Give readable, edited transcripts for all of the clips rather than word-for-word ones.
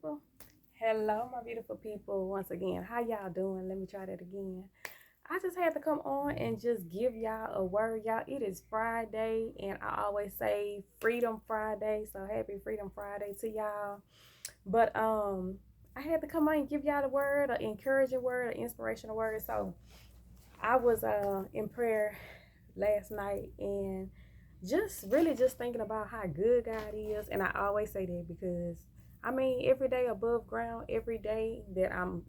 people. Hello, my beautiful people. Once again, how y'all doing? Let me try that again. I just had to come on and just give y'all a word. Y'all, it is Friday, and I always say Freedom Friday. So happy Freedom Friday to y'all. But I had to come on and give y'all the word, an encouraging word, an inspirational word. So I was in prayer last night and just really just thinking about how good God is. And I always say that because I mean, every day above ground, every day that I'm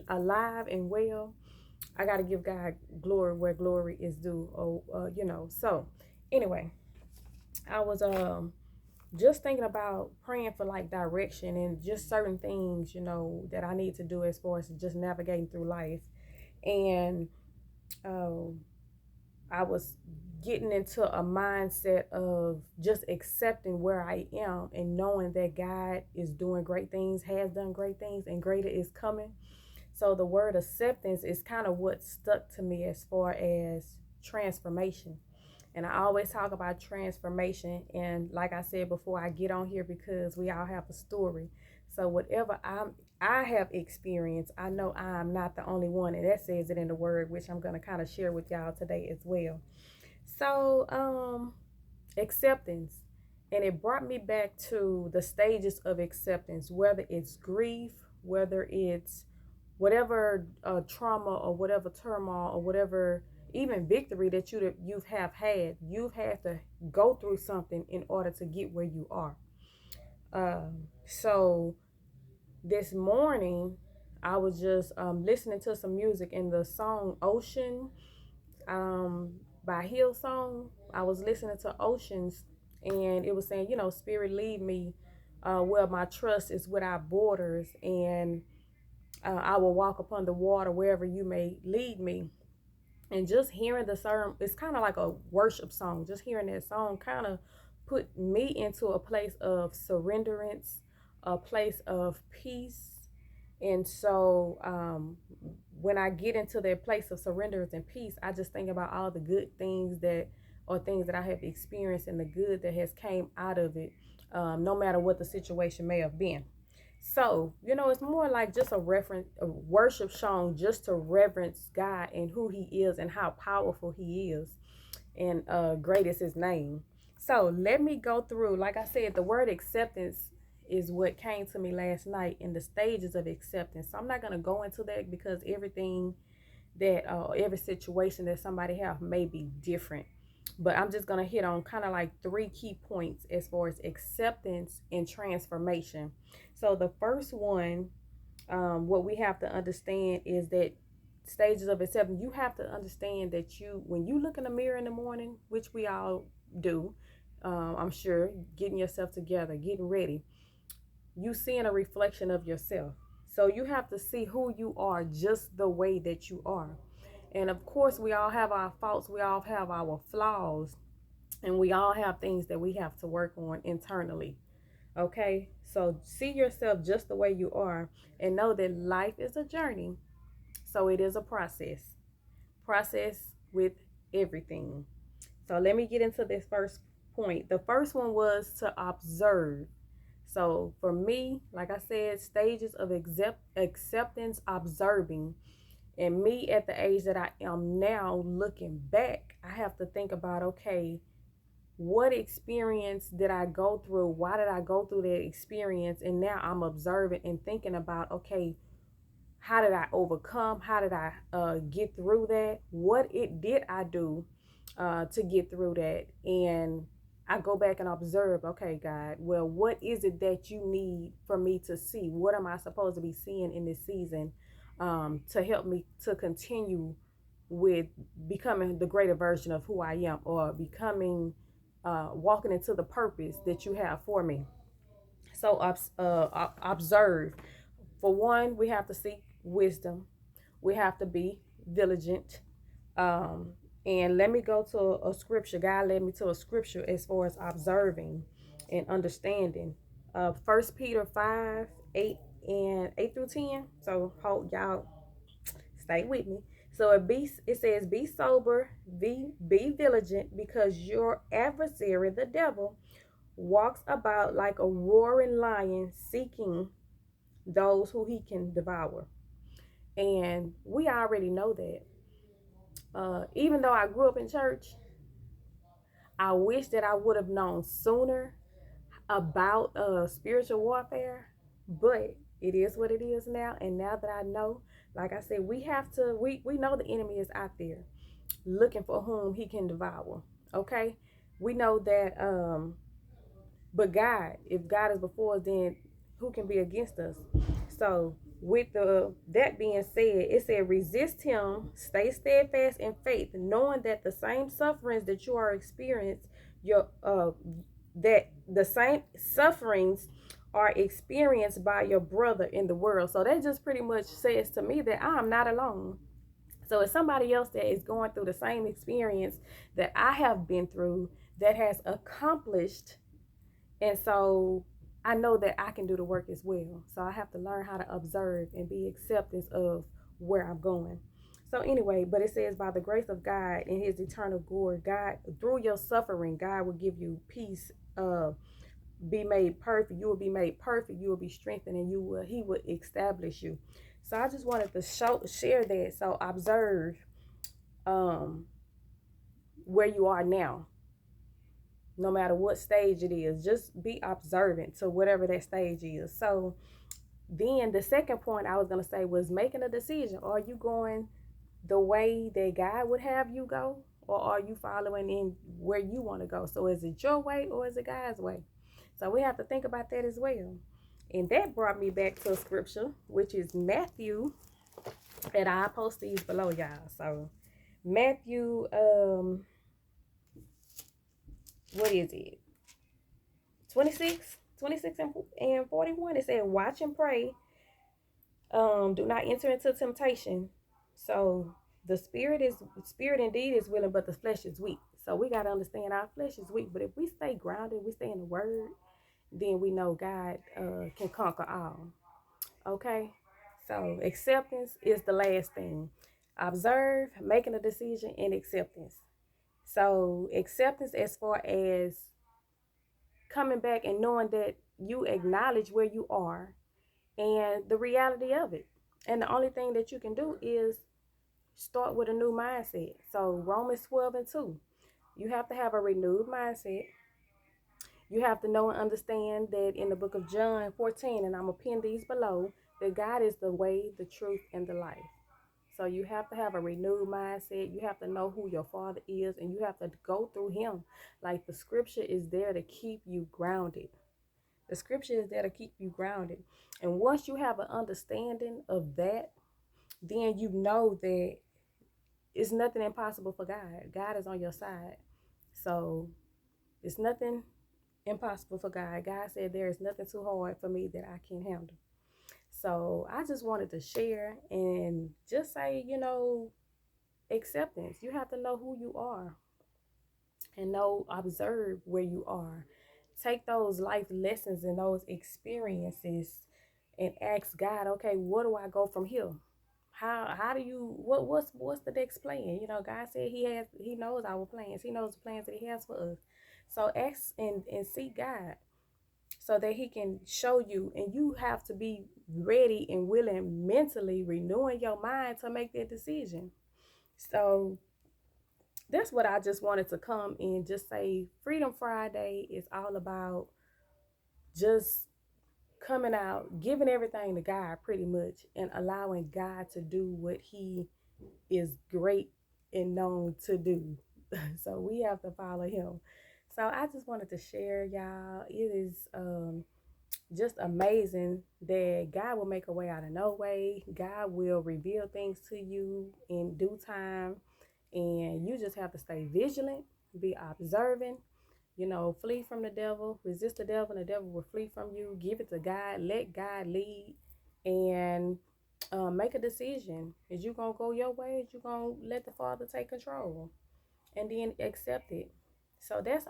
alive and well, I got to give God glory where glory is due. So anyway, I was just thinking about praying for like direction and just certain things, that I need to do as far as just navigating through life. And um, I was getting into a mindset of just accepting where I am and knowing that God is doing great things, has done great things, and greater is coming. So the word acceptance is kind of what stuck to me as far as transformation. And I always talk about transformation. And like I said before, I get on here because we all have a story. So whatever I have experienced, I know I'm not the only one, and that says it in the word, which I'm gonna kind of share with y'all today as well. So acceptance. And it brought me back to the stages of acceptance, whether it's grief, whether it's whatever trauma or whatever turmoil or whatever even victory that you've have had. You've had to go through something in order to get where you are. So this morning I was just listening to some music, and the song Ocean by Hillsong. I was listening to Oceans, and it was saying, Spirit, lead me where my trust is without borders, and I will walk upon the water wherever you may lead me. And just hearing the song, it's kind of like a worship song. Just hearing that song kind of put me into a place of surrenderance, a place of peace. And so when I get into that place of surrenderance and peace, I just think about all the good things that I have experienced, and the good that has came out of it, no matter what the situation may have been. So, it's more like just a worship song, just to reverence God and who He is and how powerful He is, and great is His name. So, let me go through. Like I said, the word acceptance is what came to me last night in the stages of acceptance. So, I'm not going to go into that because every situation that somebody have may be different. But I'm just going to hit on kind of like three key points as far as acceptance and transformation. So the first one, what we have to understand is that stages of acceptance, you have to understand that when you look in the mirror in the morning, which we all do, I'm sure, getting yourself together, getting ready, you seeing a reflection of yourself. So you have to see who you are just the way that you are. And of course, we all have our faults, we all have our flaws, and we all have things that we have to work on internally. Okay? So see yourself just the way you are, and know that life is a journey. So it is a process. Process with everything. So let me get into this first point. The first one was to observe. So for me, like I said, stages of acceptance, observing. And me at the age that I am now, looking back, I have to think about, okay, what experience did I go through? Why did I go through that experience? And now I'm observing and thinking about, okay, how did I overcome? How did I get through that? What did I do to get through that? And I go back and observe, okay, God, well, what is it that you need for me to see? What am I supposed to be seeing in this season to help me to continue with becoming the greater version of who I am, or becoming, walking into the purpose that you have for me? So observe. For one, we have to seek wisdom. We have to be diligent. Um, and let me go to a scripture. God led me to a scripture as far as observing and understanding. 1 Peter 5, 8 and 8 through 10. So hold y'all, stay with me. So it says, be sober, be vigilant, because your adversary, the devil, walks about like a roaring lion, seeking those who he can devour. And we already know that. Even though I grew up in church, I wish that I would have known sooner about spiritual warfare, but it is what it is now. And now that I know, like I said, we know the enemy is out there looking for whom he can devour. Okay? We know that but God, if God is before us, then who can be against us? So with the that being said, it said resist him, stay steadfast in faith, knowing that the same sufferings that you are experiencing, your that the same sufferings are experienced by your brother in the world. So that just pretty much says to me that I'm not alone. So it's somebody else that is going through the same experience that I have been through, that has accomplished, and so I know that I can do the work as well. So I have to learn how to observe and be acceptance of where I'm going. So anyway, but it says by the grace of God and his eternal glory, God, through your suffering, God will give you peace, be made perfect. You will be made perfect. You will be strengthened, and he will establish you. So I just wanted to share that. So observe um where you are now, no matter what stage it is. Just be observant to whatever that stage is. So then the second point I was going to say was making a decision. Are you going the way that God would have you go, or are you following in where you want to go? So is it your way or is it God's way? So we have to think about that as well. And that brought me back to a scripture, which is Matthew, and I'll post these below, y'all. So Matthew, what is it? 26, 26 and 41. It said, watch and pray. Do not enter into temptation. So the spirit indeed is willing, but the flesh is weak. So we got to understand our flesh is weak. But if we stay grounded, we stay in the word, then we know God can conquer all. Okay? So acceptance is the last thing. Observe, making a decision, and acceptance. So acceptance as far as coming back and knowing that you acknowledge where you are and the reality of it. And the only thing that you can do is start with a new mindset. So Romans 12 and 2. You have to have a renewed mindset. You have to know and understand that in the book of John 14, and I'm going to pin these below, that God is the way, the truth, and the life. So you have to have a renewed mindset. You have to know who your Father is, and you have to go through him. Like the scripture is there to keep you grounded. The scripture is there to keep you grounded. And once you have an understanding of that, then you know that it's nothing impossible for God. God is on your side. So it's nothing impossible for God. God said there is nothing too hard for me that I can't handle. So I just wanted to share and just say, acceptance. You have to know who you are and observe where you are. Take those life lessons and those experiences and ask God, okay, where do I go from here? How do you what's the next plan? God said he knows our plans. He knows the plans that he has for us. So ask and seek God so that he can show you, and you have to be ready and willing, mentally renewing your mind to make that decision. So that's what I just wanted to come and just say. Freedom Friday is all about just coming out, giving everything to God pretty much, and allowing God to do what he is great and known to do. So we have to follow him. So I just wanted to share, y'all. It is just amazing that God will make a way out of no way. God will reveal things to you in due time. And you just have to stay vigilant, be observant, flee from the devil, resist the devil, and the devil will flee from you. Give it to God, let God lead, and make a decision. Is you going to go your way? Is you going to let the Father take control? And then accept it. So that's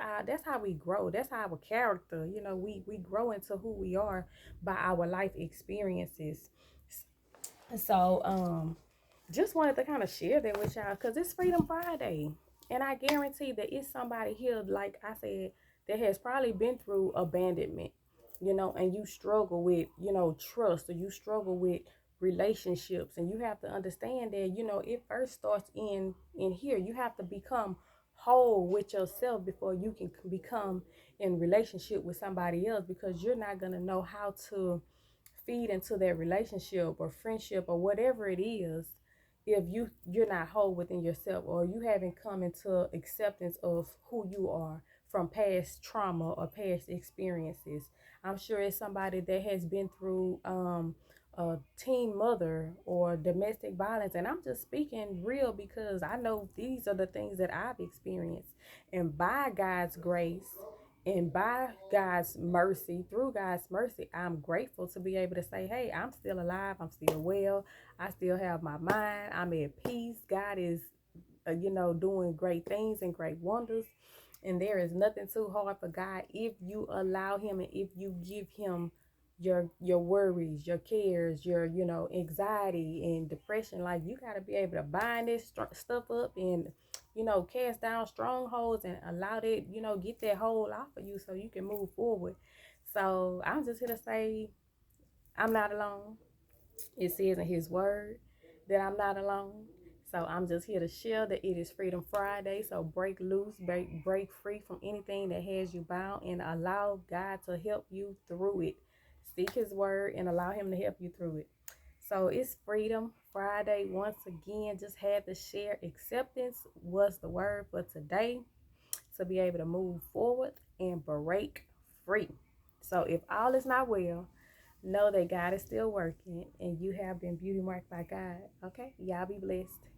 how we grow. That's how our character, we grow into who we are by our life experiences. So just wanted to kind of share that with y'all because it's Freedom Friday. And I guarantee that it's somebody here, like I said, that has probably been through abandonment. and you struggle with, trust, or you struggle with relationships, and you have to understand that, it first starts in here. You have to become whole with yourself before you can become in relationship with somebody else, because you're not going to know how to feed into that relationship or friendship or whatever it is if you're not whole within yourself, or you haven't come into acceptance of who you are from past trauma or past experiences. I'm sure it's somebody that has been through a teen mother or domestic violence, and I'm just speaking real because I know these are the things that I've experienced. And by God's grace and by God's mercy, through God's mercy, I'm grateful to be able to say, hey, I'm still alive, I'm still well, I still have my mind, I'm at peace. God is doing great things and great wonders. And there is nothing too hard for God if you allow him, and if you give him your worries, your cares, your anxiety and depression. Like, you got to be able to bind this stuff up and cast down strongholds and allow that, get that hold off of you so you can move forward. So I'm just here to say I'm not alone. It says in his word that I'm not alone. So I'm just here to share that it is Freedom Friday. So break loose, break free from anything that has you bound, and allow God to help you through it. Seek his word and allow him to help you through it. So it's Freedom Friday. Once again, just had to share. Acceptance was the word for today, to be able to move forward and break free. So if all is not well, know that God is still working and you have been beauty marked by God. Okay? Y'all be blessed.